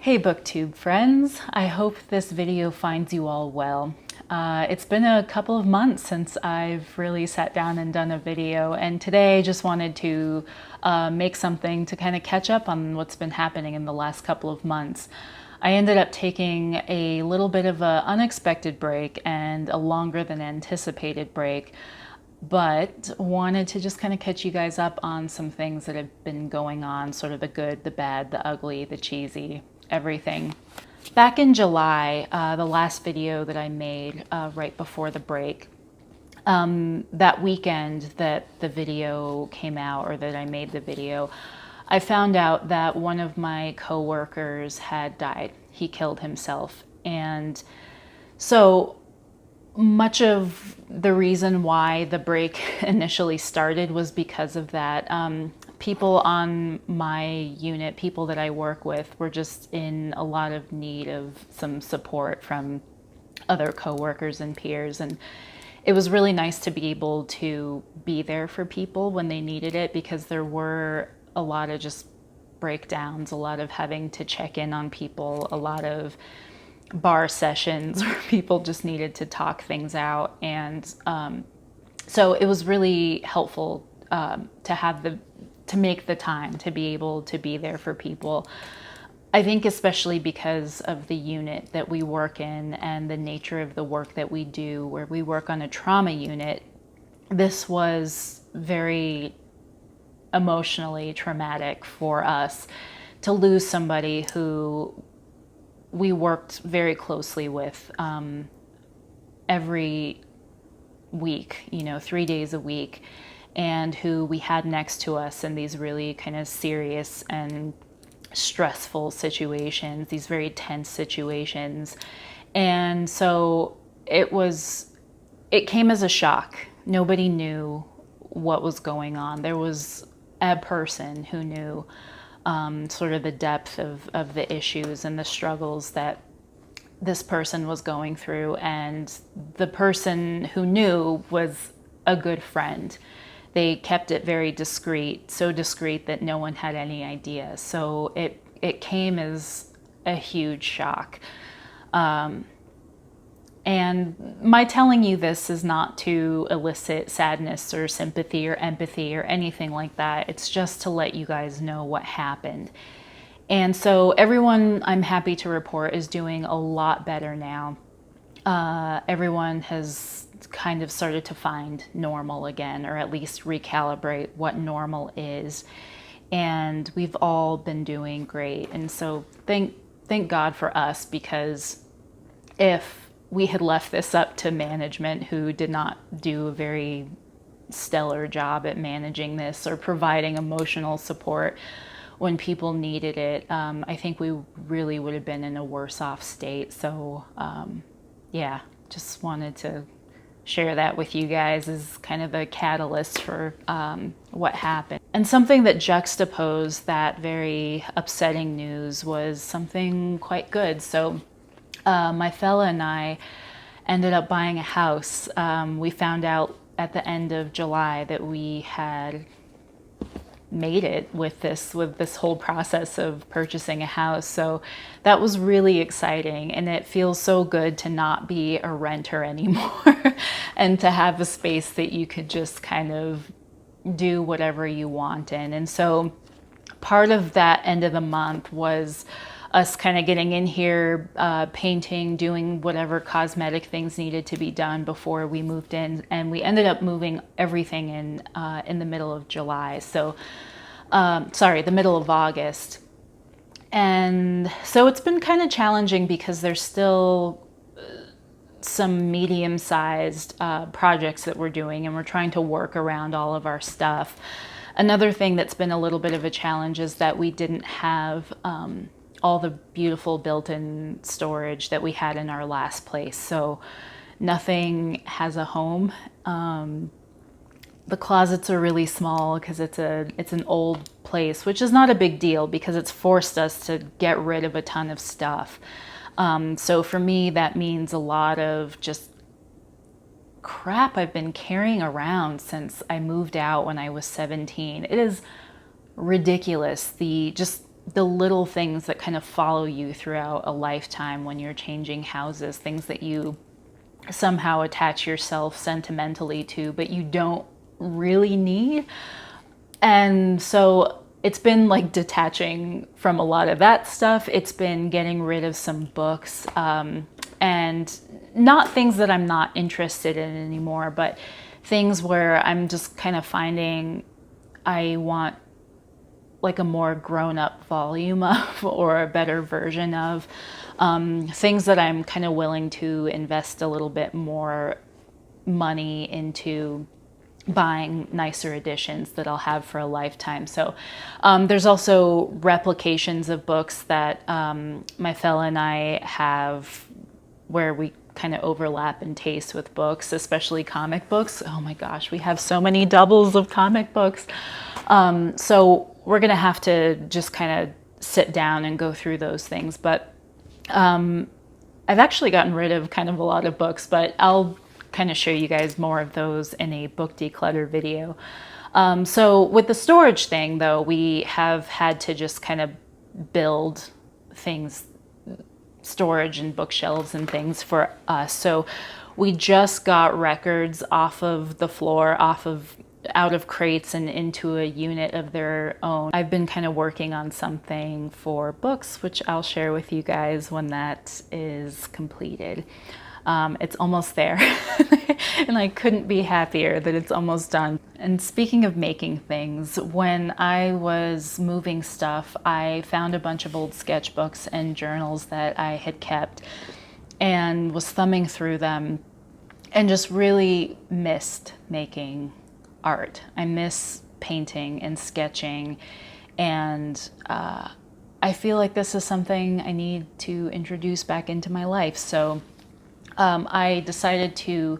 Hey BookTube friends, I hope this video finds you all well. It's been a couple of months since I've really sat down and done a video, and today I just wanted to make something to kind of catch up on what's been happening in the last couple of months. I ended up taking a little bit of an unexpected break and a longer than anticipated break, but wanted to just kind of catch you guys up on some things that have been going on, sort of the good, the bad, the ugly, the cheesy, everything. Back in July, the last video that I made right before the break, that weekend that the video came out, or that I made the video, I found out that one of my coworkers had died. He killed himself. And so much of the reason why the break initially started was because of that. People on my unit, people that I work with, were just in a lot of need of some support from other coworkers and peers. And it was really nice to be able to be there for people when they needed it, because there were a lot of just breakdowns, a lot of having to check in on people, a lot of bar sessions where people just needed to talk things out. And so it was really helpful to make the time to be able to be there for people. I think especially because of the unit that we work in and the nature of the work that we do, where we work on a trauma unit, this was very emotionally traumatic for us to lose somebody who we worked very closely with every week, 3 days a week, and who we had next to us in these really kind of serious and stressful situations, these very tense situations. And so it came as a shock. Nobody knew what was going on. There was a person who knew sort of the depth of the issues and the struggles that this person was going through. And the person who knew was a good friend. They kept it very discreet, so discreet that no one had any idea. So it came as a huge shock. And my telling you this is not to elicit sadness or sympathy or empathy or anything like that. It's just to let you guys know what happened. And so everyone, I'm happy to report, is doing a lot better now. Everyone has kind of started to find normal again, or at least recalibrate what normal is. And we've all been doing great. And so thank God for us, because if we had left this up to management, who did not do a very stellar job at managing this or providing emotional support when people needed it, I think we really would have been in a worse off state. So yeah, just wanted to share that with you guys as kind of the catalyst for what happened. And something that juxtaposed that very upsetting news was something quite good. So my fella and I ended up buying a house. We found out at the end of July that we had made it with this whole process of purchasing a house. So that was really exciting, and it feels so good to not be a renter anymore and to have a space that you could just kind of do whatever you want in. And so part of that end of the month was us kind of getting in here, painting, doing whatever cosmetic things needed to be done before we moved in. And we ended up moving everything in the middle of July. So, the middle of August. And so it's been kind of challenging because there's still some medium-sized projects that we're doing, and we're trying to work around all of our stuff. Another thing that's been a little bit of a challenge is that we didn't have all the beautiful built-in storage that we had in our last place. So nothing has a home. The closets are really small because it's an old place, which is not a big deal because it's forced us to get rid of a ton of stuff. So for me, that means a lot of just crap I've been carrying around since I moved out when I was 17. It is ridiculous, the little things that kind of follow you throughout a lifetime when you're changing houses, things that you somehow attach yourself sentimentally to, but you don't really need. And so it's been like detaching from a lot of that stuff. It's been getting rid of some books, and not things that I'm not interested in anymore, but things where I'm just kind of finding I want like a more grown-up volume of, or a better version of, things that I'm kind of willing to invest a little bit more money into buying nicer editions that I'll have for a lifetime. So there's also replications of books that my fella and I have, where we kind of overlap in taste with books, especially comic books. Oh my gosh, we have so many doubles of comic books. So we're gonna have to just kind of sit down and go through those things. But I've actually gotten rid of kind of a lot of books, but I'll kind of show you guys more of those in a book declutter video. So with the storage thing though, we have had to just kind of build things, storage and bookshelves and things for us. So we just got records off of the floor, out of crates and into a unit of their own. I've been kind of working on something for books, which I'll share with you guys when that is completed. It's almost there and I couldn't be happier that it's almost done. And speaking of making things, when I was moving stuff, I found a bunch of old sketchbooks and journals that I had kept and was thumbing through them and just really missed making art. I miss painting and sketching, and I feel like this is something I need to introduce back into my life. So I decided to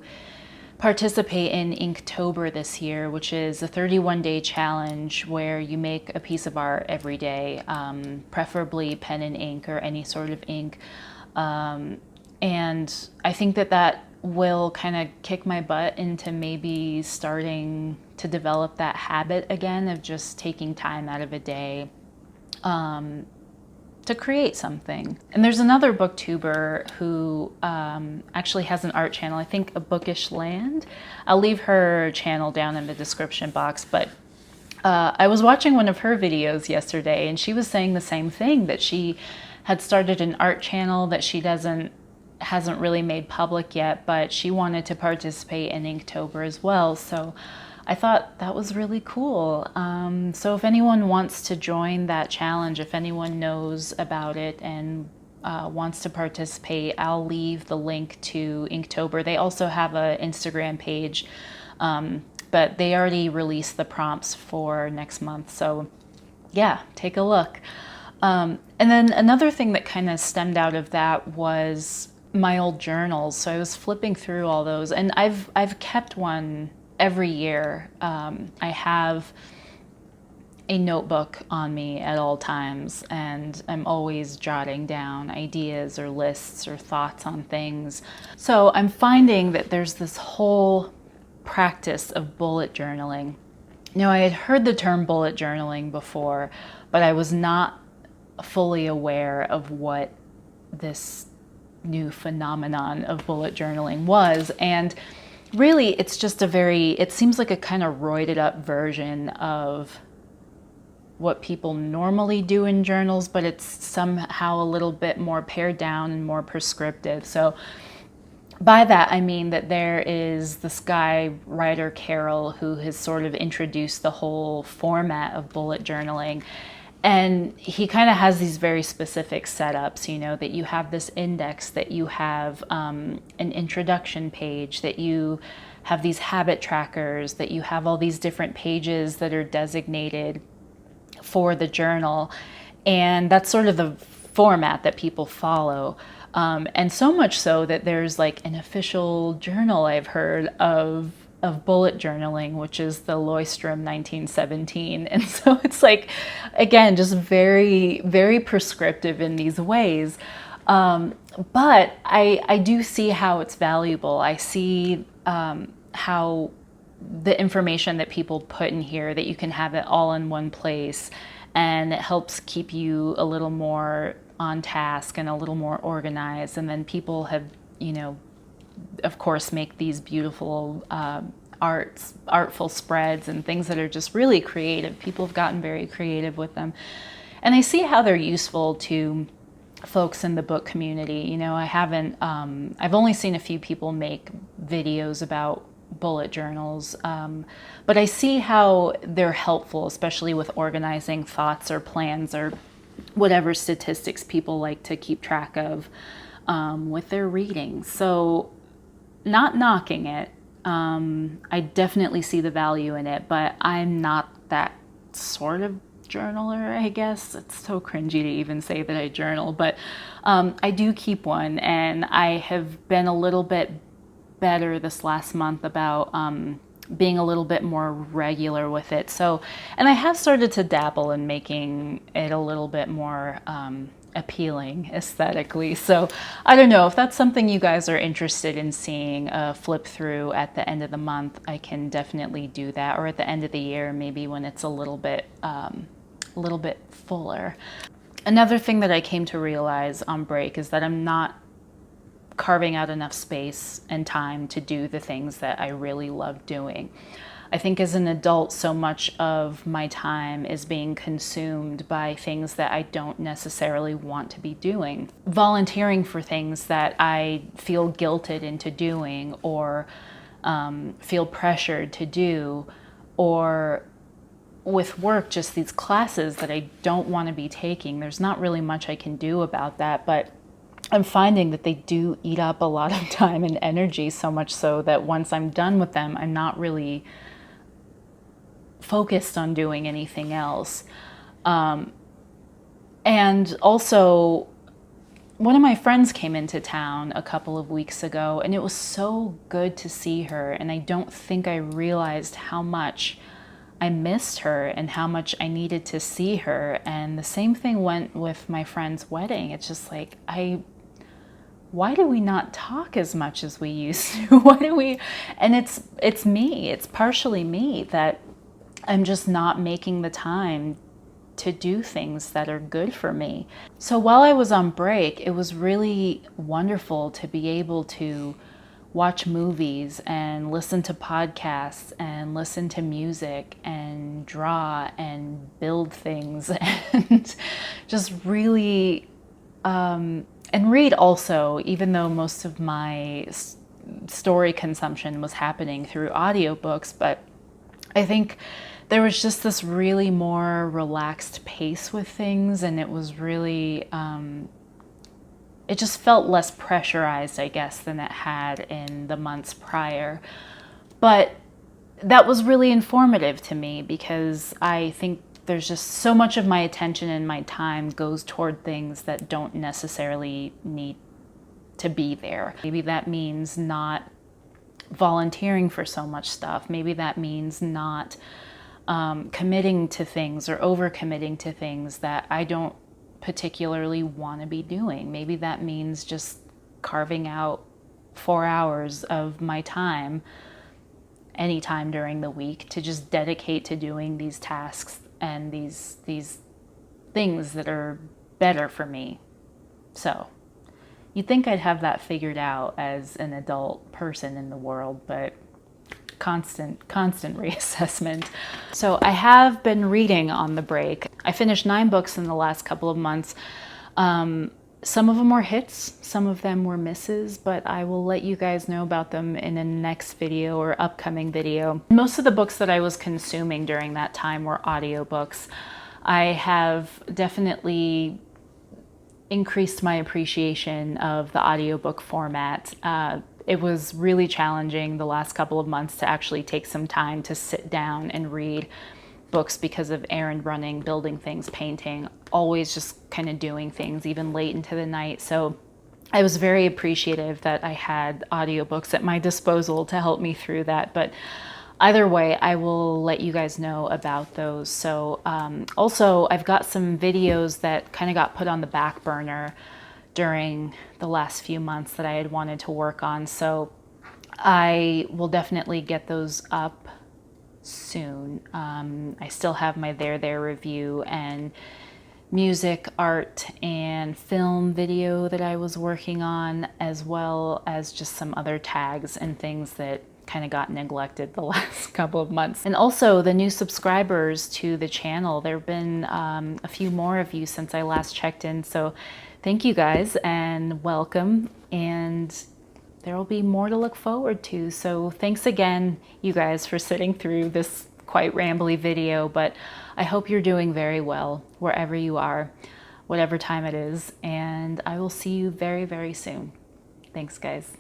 participate in Inktober this year, which is a 31-day challenge where you make a piece of art every day, preferably pen and ink or any sort of ink. And I think that will kind of kick my butt into maybe starting to develop that habit again of just taking time out of a day to create something. And there's another booktuber who actually has an art channel, I think A Bookish Land. I'll leave her channel down in the description box, but I was watching one of her videos yesterday and she was saying the same thing, that she had started an art channel that she hasn't really made public yet, but she wanted to participate in Inktober as well. So I thought that was really cool. So if anyone wants to join that challenge, if anyone knows about it and wants to participate, I'll leave the link to Inktober. They also have an Instagram page, but they already released the prompts for next month. So yeah, take a look. And then another thing that kind of stemmed out of that was my old journals. So I was flipping through all those, and I've kept one every year. I have a notebook on me at all times, and I'm always jotting down ideas or lists or thoughts on things. So I'm finding that there's this whole practice of bullet journaling. Now, I had heard the term bullet journaling before, but I was not fully aware of what this new phenomenon of bullet journaling was. And really, it's just it seems like a kind of roided up version of what people normally do in journals, but it's somehow a little bit more pared down and more prescriptive. So by that, I mean that there is this guy, Ryder Carroll, who has sort of introduced the whole format of bullet journaling. And he kind of has these very specific setups, you know, that you have this index, that you have an introduction page, that you have these habit trackers, that you have all these different pages that are designated for the journal. And that's sort of the format that people follow. And so much so that there's like an official journal I've heard of bullet journaling, which is the Loistrom 1917. And so it's like, again, just very, very prescriptive in these ways. But I do see how it's valuable. I see how the information that people put in here, that you can have it all in one place, and it helps keep you a little more on task and a little more organized. And then people have, of course, make these beautiful artful spreads and things that are just really creative. People have gotten very creative with them. And I see how they're useful to folks in the book community. I've only seen a few people make videos about bullet journals, but I see how they're helpful, especially with organizing thoughts or plans or whatever statistics people like to keep track of with their reading. So not knocking it. I definitely see the value in it, but I'm not that sort of journaler, I guess. It's so cringy to even say that I journal, but I do keep one, and I have been a little bit better this last month about being a little bit more regular with it. So, and I have started to dabble in making it a little bit more appealing aesthetically. So I don't know if that's something you guys are interested in seeing a flip through at the end of the month. I can definitely do that, or at the end of the year, maybe when it's a little bit fuller. Another thing that I came to realize on break is that I'm not carving out enough space and time to do the things that I really love doing. I think as an adult, so much of my time is being consumed by things that I don't necessarily want to be doing. Volunteering for things that I feel guilted into doing, or feel pressured to do, or with work, just these classes that I don't want to be taking. There's not really much I can do about that, but I'm finding that they do eat up a lot of time and energy, so much so that once I'm done with them, I'm not really focused on doing anything else. And also, one of my friends came into town a couple of weeks ago, and it was so good to see her, and I don't think I realized how much I missed her and how much I needed to see her. And the same thing went with my friend's wedding. It's just like, why do we not talk as much as we used to? And it's me, it's partially me, that I'm just not making the time to do things that are good for me. So while I was on break, it was really wonderful to be able to watch movies and listen to podcasts and listen to music and draw and build things and just really, and read also, even though most of my story consumption was happening through audiobooks. But I think there was just this really more relaxed pace with things, and it was really, it just felt less pressurized, I guess, than it had in the months prior. But that was really informative to me, because I think there's just so much of my attention and my time goes toward things that don't necessarily need to be there. Maybe that means not volunteering for so much stuff. Maybe that means not committing to things or overcommitting to things that I don't particularly want to be doing. Maybe that means just carving out 4 hours of my time anytime during the week to just dedicate to doing these tasks and these things that are better for me. So you'd think I'd have that figured out as an adult person in the world, but constant reassessment. So I have been reading on the break. I finished 9 books in the last couple of months. Some of them were hits, some of them were misses, but I will let you guys know about them in a next video or upcoming video. Most of the books that I was consuming during that time were audiobooks. I have definitely increased my appreciation of the audiobook format. It was really challenging the last couple of months to actually take some time to sit down and read books because of errand running, building things, painting, always just kind of doing things even late into the night. So I was very appreciative that I had audiobooks at my disposal to help me through that. But either way, I will let you guys know about those. So also, I've got some videos that kind of got put on the back burner during the last few months that I had wanted to work on. So I will definitely get those up soon. I still have my There review and music, art, and film video that I was working on, as well as just some other tags and things that kind of got neglected the last couple of months. And also the new subscribers to the channel. There have been a few more of you since I last checked in, so thank you guys and welcome, and there will be more to look forward to. So thanks again, you guys, for sitting through this quite rambly video, but I hope you're doing very well wherever you are, whatever time it is, and I will see you very, very soon. Thanks, guys.